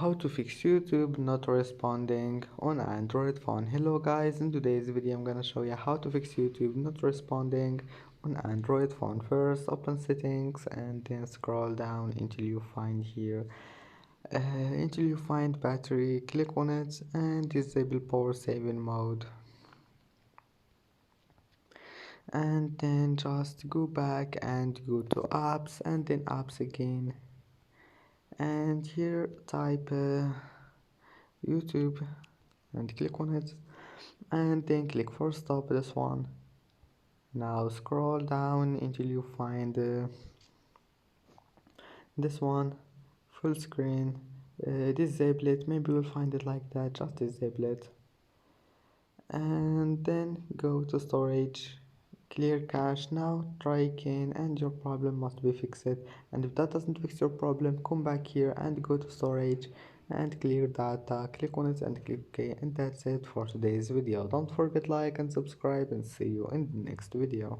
How to fix YouTube not responding on Android phone. Hello guys, in today's video I'm gonna show you how to fix YouTube not responding on Android phone. First open settings and then scroll down until you find here until you find battery. Click on it and disable power saving mode, and then just go back and go to apps and then apps again, and here type YouTube and click on it, and then click for stop this one. Now scroll down until you find this one, full screen. Disable it, maybe you'll find it like that, just disable it, and then go to storage, clear cache. Now try again and your problem must be fixed, and if that doesn't fix your problem, come back here and go to storage and clear data. Click on it and click OK, and that's it for today's video. Don't forget like and subscribe, and see you in the next video.